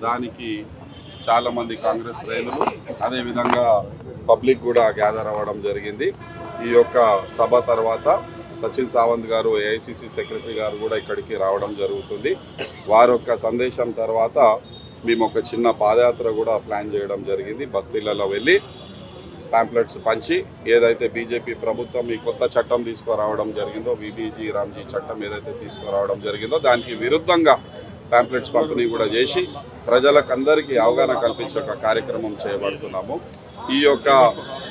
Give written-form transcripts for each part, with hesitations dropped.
దానికి చాలామంది కాంగ్రెస్ శ్రేణులు అదేవిధంగా పబ్లిక్ కూడా గ్యాదర్ అవ్వడం జరిగింది. ఈ యొక్క సభ తర్వాత సచిన్ సావంత్ గారు ఏఐసిసి సెక్రటరీ గారు కూడా ఇక్కడికి రావడం జరుగుతుంది. వారి యొక్క సందేశం తర్వాత మేము ఒక చిన్న పాదయాత్ర కూడా ప్లాన్ చేయడం జరిగింది. బస్తీలలో వెళ్ళి ప్యాంప్లెట్స్ పంచి ఏదైతే బీజేపీ ప్రభుత్వం ఈ కొత్త చట్టం తీసుకురావడం జరిగిందో, విబిజీ రామ్జీ చట్టం ఏదైతే తీసుకురావడం జరిగిందో దానికి విరుద్ధంగా ప్యాంప్లెట్స్ పంపిణీ కూడా చేసి ప్రజలకందరికీ అవగాహన కల్పించే ఒక కార్యక్రమం చేయబడుతున్నాము. ఈ యొక్క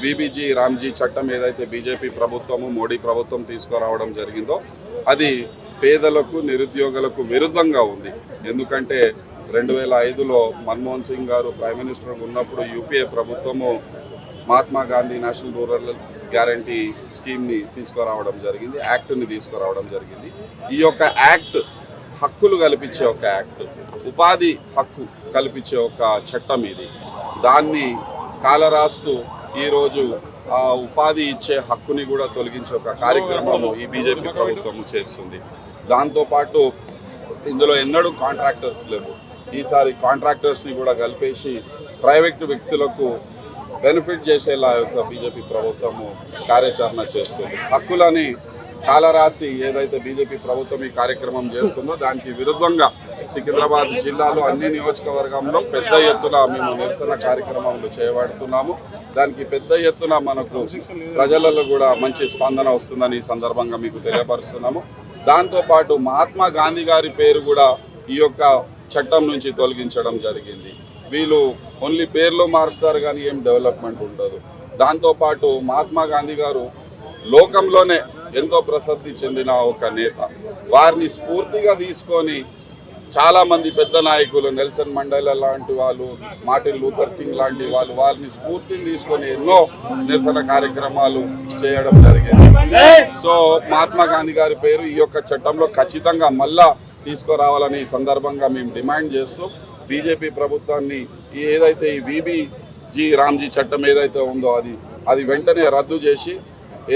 విబిజీ రామ్జీ చట్టం ఏదైతే బీజేపీ ప్రభుత్వము మోడీ ప్రభుత్వం తీసుకురావడం జరిగిందో అది పేదలకు నిరుద్యోగులకు విరుద్ధంగా ఉంది. ఎందుకంటే 2005లో మన్మోహన్ సింగ్ గారు ప్రైమ్ మినిస్టర్ ఉన్నప్పుడు యూపీఏ ప్రభుత్వము Mahatma Gandhi national rural guarantee స్కీమ్ని తీసుకురావడం జరిగింది, యాక్ట్ని తీసుకురావడం జరిగింది. ఈ యొక్క యాక్ట్ హక్కులు కల్పించే ఒక యాక్ట్, ఉపాధి హక్కు కల్పించే ఒక చట్టం ఇది. దాన్ని కాలరాస్తూ ఈరోజు ఆ ఉపాధి ఇచ్చే హక్కుని కూడా తొలగించే ఒక కార్యక్రమం ఈ బీజేపీ ప్రభుత్వం చేస్తుంది. దాంతోపాటు ఇందులో ఎన్నడూ కాంట్రాక్టర్స్ లేవు. ఈసారి కాంట్రాక్టర్స్ని కూడా కలిపేసి ప్రైవేటు వ్యక్తులకు బెనిఫిట్ చేసేలా యొక్క బీజేపీ ప్రభుత్వము కార్యాచరణ చేస్తుంది. హక్కులని కాలరాసి ఏదైతే బీజేపీ ప్రభుత్వం ఈ కార్యక్రమం చేస్తుందో దానికి విరుద్ధంగా సికింద్రాబాద్ జిల్లాలో అన్ని నియోజకవర్గంలో పెద్ద ఎత్తున మేము నిరసన కార్యక్రమాలు చేపడుతున్నాము. దానికి పెద్ద ఎత్తున మనకు ప్రజలలో కూడా మంచి స్పందన వస్తుందని ఈ సందర్భంగా మీకు తెలియపరుస్తున్నాము. దాంతోపాటు మహాత్మా గాంధీ గారి పేరు కూడా ఈ యొక్క చట్టం నుంచి తొలగించడం జరిగింది. వీళ్ళు ఓన్లీ పేర్లు మారుస్తారు కానీ ఏం డెవలప్మెంట్ ఉండదు. దాంతోపాటు మహాత్మా గాంధీ గారు లోకంలోనే ఎంతో ప్రసిద్ధి చెందిన ఒక నేత. వారిని స్ఫూర్తిగా తీసుకొని చాలామంది పెద్ద నాయకులు నెల్సన్ మండేలా లాంటి వాళ్ళు, మార్టిన్ లూథర్ కింగ్ లాంటి వాళ్ళు వారిని స్ఫూర్తిని తీసుకొని ఎన్నో నిరసన కార్యక్రమాలు చేయడం జరిగింది. సో మహాత్మా గాంధీ గారి పేరు ఈ యొక్క చట్టంలో ఖచ్చితంగా మళ్ళా తీసుకురావాలని ఈ సందర్భంగా మేము డిమాండ్ చేస్తూ బీజేపీ ప్రభుత్వాన్ని ఏదైతే ఈ విబిజీ రామ్జీ చట్టం ఏదైతే ఉందో అది వెంటనే రద్దు చేసి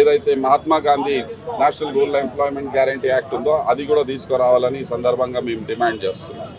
ఏదైతే Mahatma Gandhi national rural employment guarantee act ఉందో అది కూడా తీసుకురావాలని ఈ సందర్భంగా మేము డిమాండ్ చేస్తున్నాం.